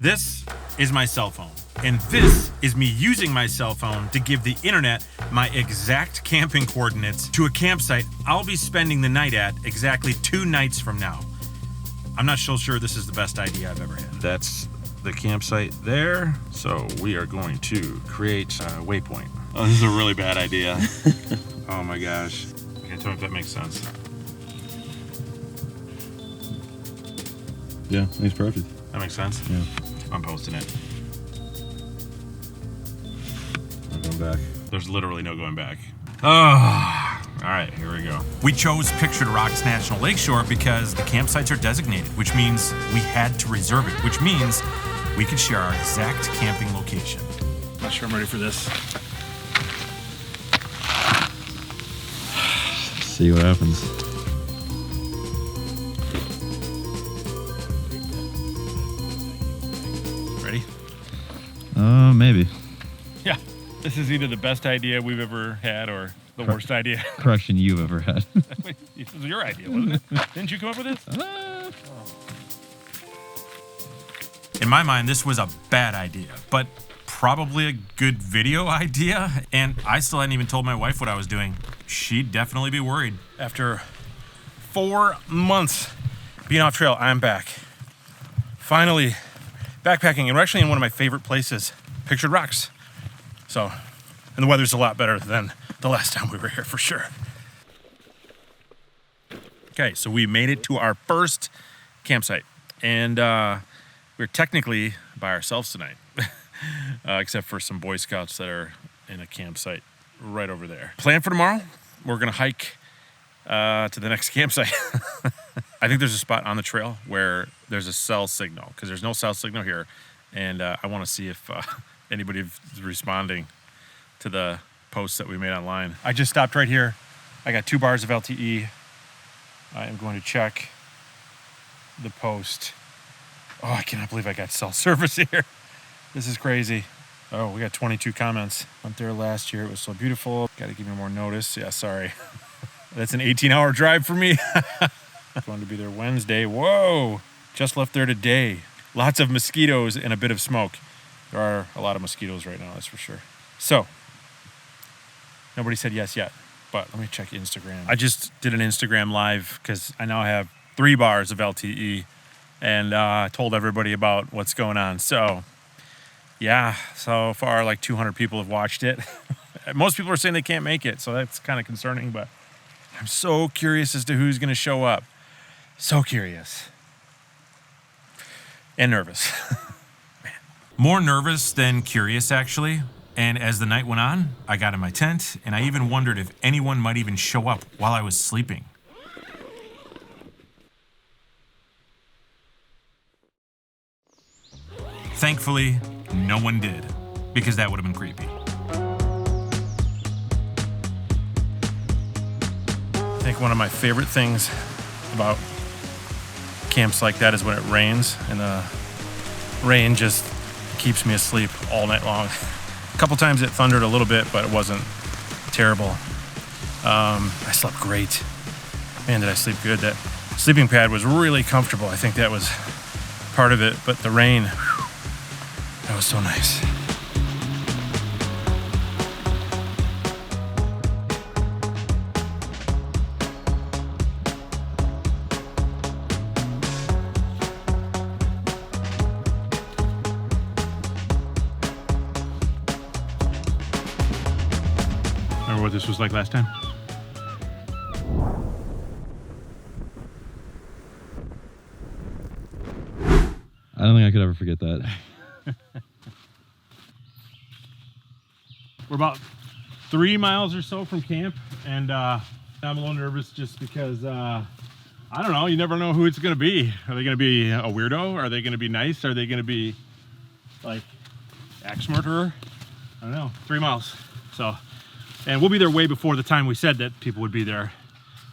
This is my cell phone, and this is me using my cell phone to give the internet my exact camping coordinates to a campsite I'll be spending the night at exactly 2 nights from now. I'm not so sure this is the best idea I've ever had. That's the campsite there, so we are going to create a waypoint. Oh, this is a really bad idea. Oh my gosh. Okay, tell me if that makes sense. Yeah, makes perfect. That makes sense? Yeah. I'm posting it. I'm going back. There's literally no going back. Oh, all right, here we go. We chose Pictured Rocks National Lakeshore because the campsites are designated, which means we had to reserve it, which means we could share our exact camping location. Not sure I'm ready for this. See what happens. Ready? Maybe. Yeah. This is either the best idea we've ever had or the worst idea. Correction you've ever had. Wait, this was your idea, wasn't it? Didn't you come up with this? In my mind, this was a bad idea, but probably a good video idea. And I still hadn't even told my wife what I was doing. She'd definitely be worried. After 4 months being off trail, I'm back. Finally backpacking, and we're actually in one of my favorite places, Pictured Rocks. So, and the weather's a lot better than the last time we were here for sure. Okay, so we made it to our first campsite, and we're technically by ourselves tonight, except for some Boy Scouts that are in a campsite right over there. Plan for tomorrow, we're gonna hike to the next campsite. I think there's a spot on the trail where there's a cell signal, because there's no cell signal here, and I want to see if anybody is responding to the posts that we made online. I just stopped right here. I got 2 bars of LTE. I am going to check the post. Oh, I cannot believe I got cell service here. This is crazy. Oh, we got 22 comments. Went there last year. It was so beautiful. Got to give me more notice. Yeah, sorry. That's an 18-hour drive for me. Going to be there Wednesday. Whoa! Just left there today. Lots of mosquitoes and a bit of smoke. There are a lot of mosquitoes right now, that's for sure. So, nobody said yes yet, but let me check Instagram. I just did an Instagram live because I now have 3 bars of LTE, and told everybody about what's going on. So, yeah, so far like 200 people have watched it. Most people are saying they can't make it, so that's kind of concerning, but I'm so curious as to who's going to show up. So curious. And nervous. More nervous than curious, actually. And as the night went on, I got in my tent, and I even wondered if anyone might even show up while I was sleeping. Thankfully, no one did, because that would have been creepy. I think one of my favorite things about camps like that is when it rains, and the rain just keeps me asleep all night long. A couple times it thundered a little bit, but it wasn't terrible. I slept great. Man, did I sleep good. That sleeping pad was really comfortable. I think that was part of it, but the rain, whew, that was so nice. Remember what this was like last time? I don't think I could ever forget that. We're about 3 miles or so from camp, and I'm a little nervous just because, I don't know, you never know who it's going to be. Are they going to be a weirdo? Are they going to be nice? Are they going to be, like, axe murderer? I don't know. 3 miles. So, and we'll be there way before the time we said that people would be there.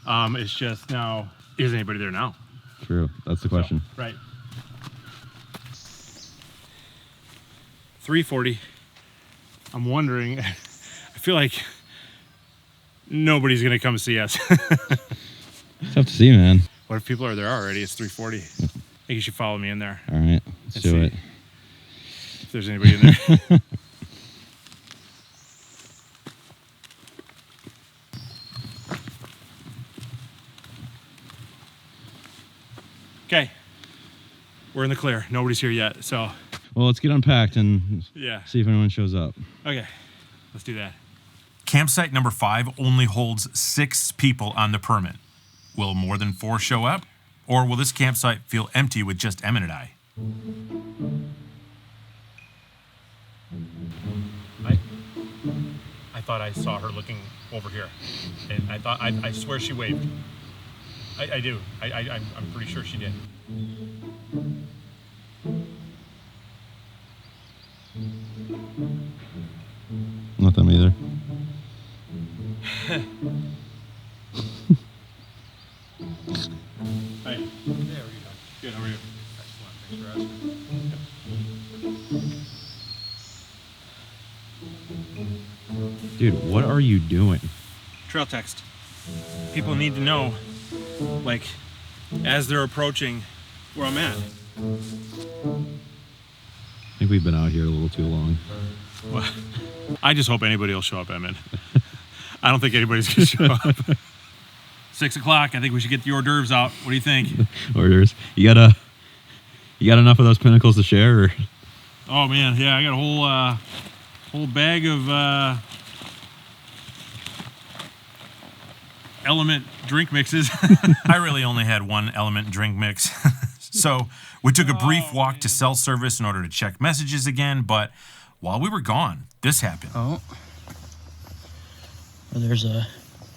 It's just now, is anybody there now? True. That's the question. So, right. 3:40. I'm wondering, I feel like nobody's gonna come see us. It's tough to see, man. What if people are there already? It's 3:40. I think you should follow me in there. All right, let's do it. there's anybody in there. Okay, we're in the clear. Nobody's here yet, so Well, let's get unpacked and yeah. see if anyone shows up. Okay, let's do that. Campsite number 5 only holds 6 people on the permit. Will more than 4 show up? Or will this campsite feel empty with just Emmett and I? I thought I saw her looking over here. And I swear she waved. I do. I'm pretty sure she did. Not them either. Hey. There we go. Good, how are you? Excellent. Thanks for asking. Dude, what are you doing? Trail text. People need to know, like, as they're approaching where I'm at. I think we've been out here a little too long. Well, I just hope anybody will show up, Emmett. I don't think anybody's gonna show up. 6 o'clock. I think we should get the hors d'oeuvres out. What do you think? Orders. You got enough of those pinnacles to share? Or? Oh man, yeah, I got a whole bag of Element drink mixes. I really only had one Element drink mix. So we took a brief walk to cell service in order to check messages again, but while we were gone, this happened. Oh. Well, there's a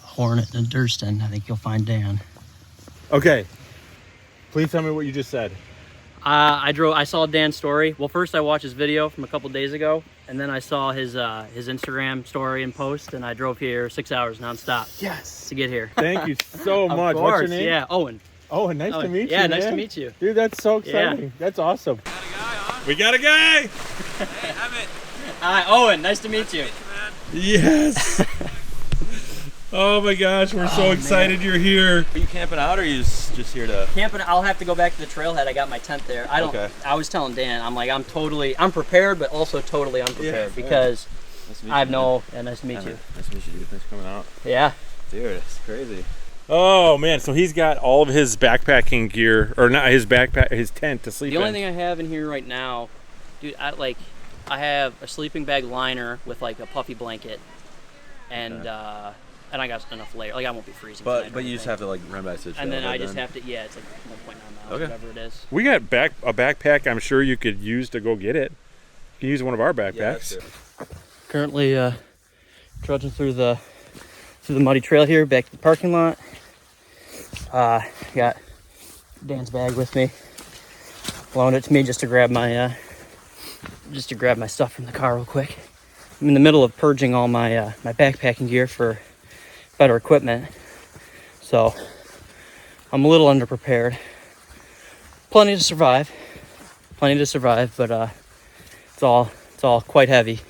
Hornet and a Durston. I think you'll find Dan. Okay. Please tell me what you just said. I saw Dan's story. Well, first I watched his video from a couple days ago, and then I saw his Instagram story and post, and I drove here 6 hours nonstop. Yes. To get here. Thank you so much. Of What's course, your name? yeah, Owen. Oh, nice to meet you. Yeah, nice man. to meet you. Dude, that's so exciting. Yeah. That's awesome. We got a guy. Hey, Emmett. Hi, Owen. Nice to meet you. Yes. Oh my gosh, we're so excited you're here. Are you camping out or are you just here to... Camping, I'll have to go back to the trailhead. I got my tent there. Okay. I was telling Dan, I'm prepared, but also totally unprepared because Nice to meet I have you, no, man. yeah, nice to meet you. Nice to meet you, dude. Thanks for coming out. Yeah. Dude, it's crazy. Oh man, so he's got all of his backpacking gear, or not his backpack, his tent to sleep The in. only thing I have in here right now, dude, I have a sleeping bag liner with like a puffy blanket, and I got enough layer. Like I won't be freezing. tonight or But you just anything. have to like run back to the trail. And then I just have to. Yeah, it's like 1.9 miles, Okay. whatever it is. We got a backpack I'm sure you could use to go get it. You can use one of our Yeah, backpacks. that's true. Currently trudging through the muddy trail here, back to the parking lot. Got Dan's bag with me. Loaned it to me just to grab my stuff from the car real quick. I'm in the middle of purging all my my backpacking gear for better equipment, so I'm a little underprepared. Plenty to survive, but it's all quite heavy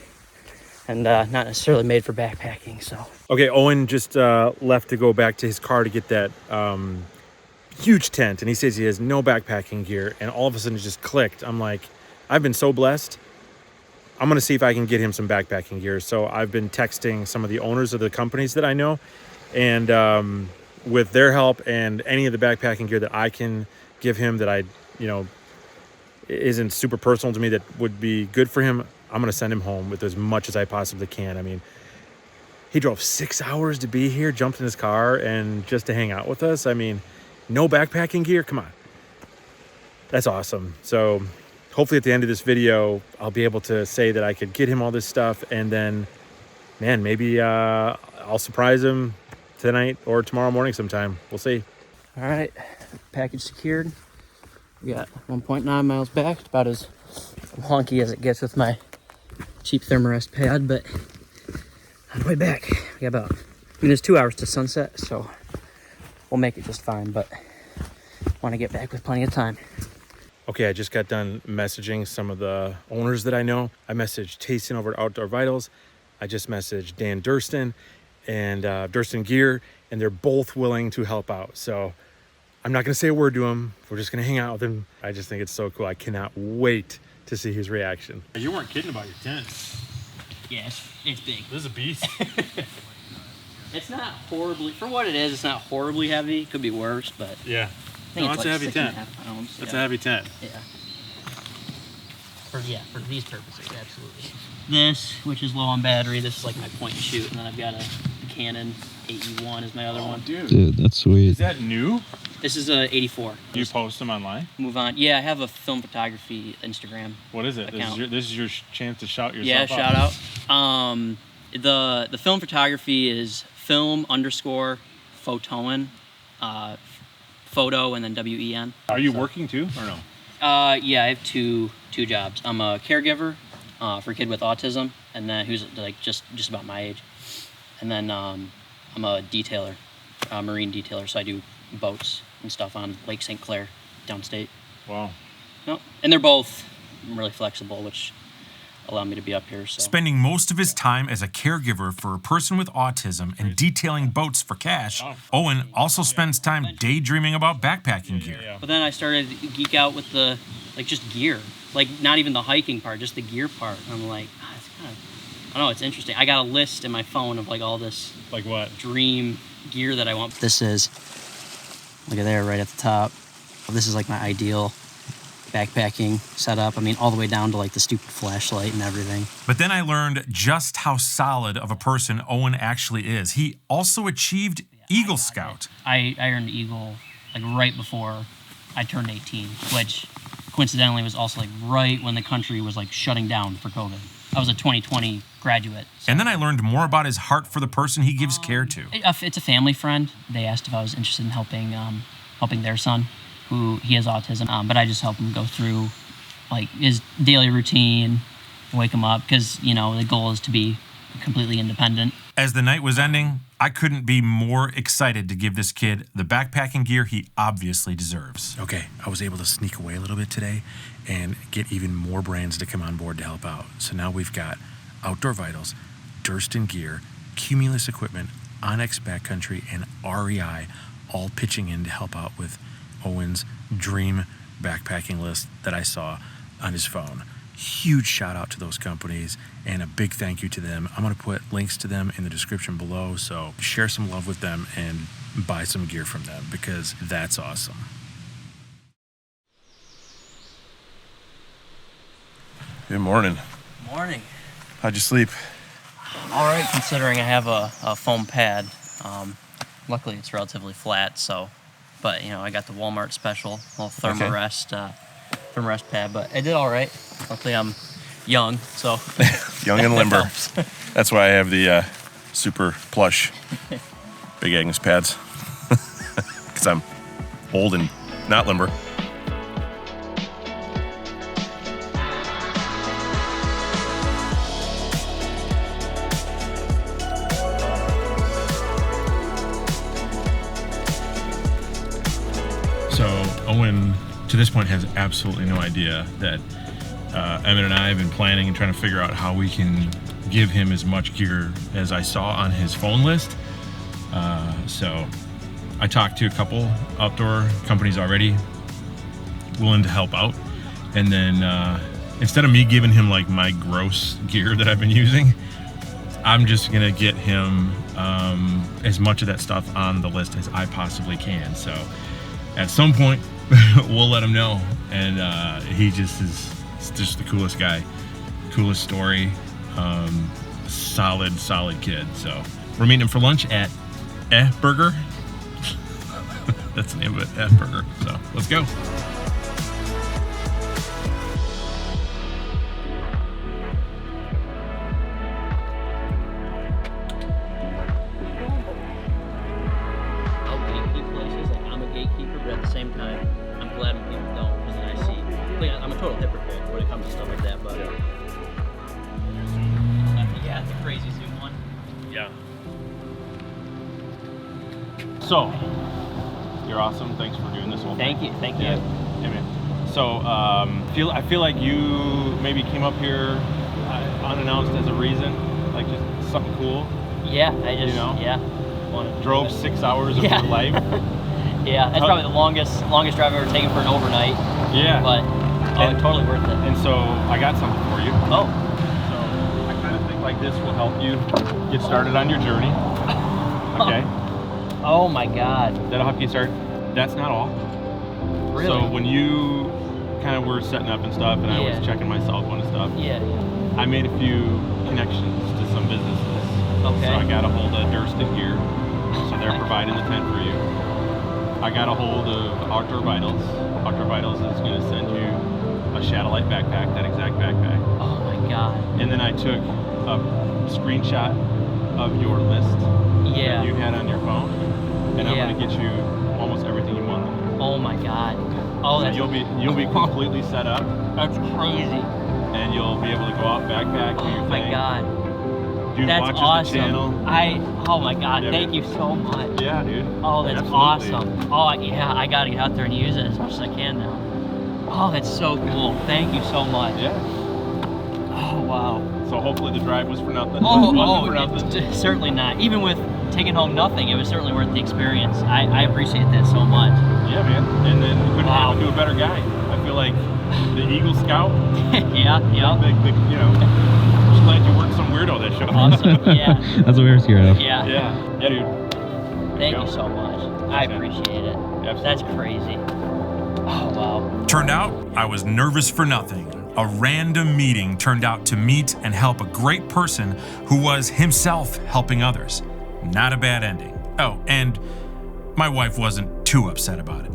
and not necessarily made for backpacking. So Okay, Owen just left to go back to his car to get that huge tent, and he says he has no backpacking gear, and all of a sudden it just clicked. I'm like, I've been so blessed. I'm gonna see if I can get him some backpacking gear. So I've been texting some of the owners of the companies that I know, and with their help and any of the backpacking gear that I can give him that isn't super personal to me, that would be good for him, I'm gonna send him home with as much as I possibly can. I mean, he drove 6 hours to be here, jumped in his car, and just to hang out with us. I mean, no backpacking gear? Come on. That's awesome. So hopefully at the end of this video, I'll be able to say that I could get him all this stuff, and then, man, maybe I'll surprise him tonight or tomorrow morning sometime. We'll see. all right, package secured. We got 1.9 miles back. It's about as wonky as it gets with my cheap Thermarest pad, but on the way back, we got it's 2 hours to sunset, so we'll make it just fine, but want to get back with plenty of time. Okay, I just got done messaging some of the owners that I know. I messaged Tayson over at Outdoor Vitals. I just messaged Dan Durston and Durston Gear, and they're both willing to help out. So I'm not going to say a word to them. We're just going to hang out with them. I just think it's so cool. I cannot wait to see his reaction. You weren't kidding about your tent. Yeah, it's big. This is a beast. It's not horribly, for what it is, it's not horribly heavy. It could be worse, but Yeah. I think No, it's it's a like heavy 6.5 tent. pounds. That's yeah. a heavy tent. Yeah. For these purposes, absolutely. This, which is low on battery, this is like my point and shoot, and then I've got a Canon 8E1 is my other one. Dude, that's sweet. Is that new? This is a 84. You post them online? Move on. Yeah, I have a film photography Instagram. What is it? Account. This is your chance to shout yourself Yeah, out. shout out. The film photography is film_photoen, photo and then WEN. Are you working too or no? Yeah, I have two jobs. I'm a caregiver for a kid with autism, and then who's like just about my age. And then I'm a detailer, marine detailer, so I do boats and stuff on Lake St. Clair, downstate. Wow. No, and they're both really flexible, which allow me to be up here. So. Spending most of his time as a caregiver for a person with autism and detailing boats for cash, Owen also spends time daydreaming about backpacking gear. But then I started to geek out with the, like, just gear. Like, not even the hiking part, just the gear part. And I'm like, it's kind of, I don't know, it's interesting. I got a list in my phone of, like, all this Like what? dream gear that I want. This is, look at there, right at the top. This is, like, my ideal backpacking setup. I mean, all the way down to, like, the stupid flashlight and everything. But then I learned just how solid of a person Owen actually is. He also achieved Eagle Scout. I earned Eagle, like, right before I turned 18, which coincidentally was also, like, right when the country was, like, shutting down for COVID. I was a 2020 graduate. So. And then I learned more about his heart for the person he gives care to. It's a family friend. They asked if I was interested in helping their son, who he has autism, but I just help him go through, like, his daily routine, wake him up, because, you know, the goal is to be completely independent. As the night was ending, I couldn't be more excited to give this kid the backpacking gear he obviously deserves. Okay, I was able to sneak away a little bit today and get even more brands to come on board to help out. So now we've got Outdoor Vitals, Durston Gear, Cumulus Equipment, Onyx Backcountry, and REI all pitching in to help out with Owen's dream backpacking list that I saw on his phone. Huge shout out to those companies and a big thank you to them. I'm going to put links to them in the description below, so share some love with them and buy some gear from them because that's awesome. Good morning. Morning. How'd you sleep? All right, considering I have a foam pad. Luckily, it's relatively flat, so, but, you know, I got the Walmart special, little Thermarest pad, but I did all right. Luckily, I'm young, so. Young and limber. Helps. That's why I have the super plush Big Agnes pads. Because I'm old and not limber. So Owen, to this point, has absolutely no idea that Emmett and I have been planning and trying to figure out how we can give him as much gear as I saw on his phone list. So I talked to a couple outdoor companies already willing to help out. And then instead of me giving him like my gross gear that I've been using, I'm just gonna get him as much of that stuff on the list as I possibly can. So at some point, we'll let him know. And he just is just the coolest guy, coolest story, solid kid. So we're meeting him for lunch at Burger. That's the name of it, Burger. So let's go. I'll gatekeep places, like I'm a gatekeeper, but at the same time, I'm glad when people don't, because then I see, like, I'm a total hypocrite when it comes to stuff like that, but yeah, the crazy Zoom one. Yeah. So, you're awesome. Thanks for doing this whole thing. Thank you. Yeah. Hey, man. So, I feel like you maybe came up here unannounced as a reason, like just something cool. Yeah, I just, You know? yeah. Drove 6 hours of Yeah. your life. Yeah, that's probably the longest drive I've ever taken for an overnight. Yeah. But And- totally worth it. And so I got something for you. Oh, So I kind of think like this will help you get started on your journey. Okay? oh my God. That'll help you get started. That's not all. Really? So when you kind of were setting up and stuff, and I Yeah. was checking my cell phone and stuff, Yeah. I made a few connections to some businesses. Okay. So I got a hold of Durston Gear. So they're providing the tent for you. I got a hold of Outdoor Vitals. Outdoor Vitals is going to send you a Shadowlight backpack, that exact backpack. Oh my God. And then I took a screenshot of your list Yeah. that you had on your phone, and Yeah. I'm going to get you almost everything you want. Oh my God. Oh, So that's you'll be completely set up, that's crazy. and you'll be able to go out backpack, do your Oh my thing. God. Dude That's watches awesome. the channel. Oh my God. Yeah, Thank man. you so much. Yeah, dude. Oh, that's Absolutely. awesome. Oh, yeah, I gotta get out there and use it as much as I can now. Oh, that's so cool. Thank you so much. Yeah. Oh, wow. So hopefully the drive was for nothing. Oh, It wasn't for nothing. certainly not. Even with taking home nothing, it was certainly worth the experience. I appreciate that so much. Yeah, man. And then couldn't Wow. happen to a better guy. I feel like the Eagle Scout, yeah, yeah. you know, just glad you weren't some weirdo that showed up. Awesome. Yeah, That's what we were scared of. yeah. Yeah, yeah, dude. Thank go. you so much. I man. appreciate it. Absolutely. That's crazy. Oh, wow. Turned out I was nervous for nothing. A random meeting turned out to meet and help a great person who was himself helping others. Not a bad ending. Oh, and my wife wasn't too upset about it.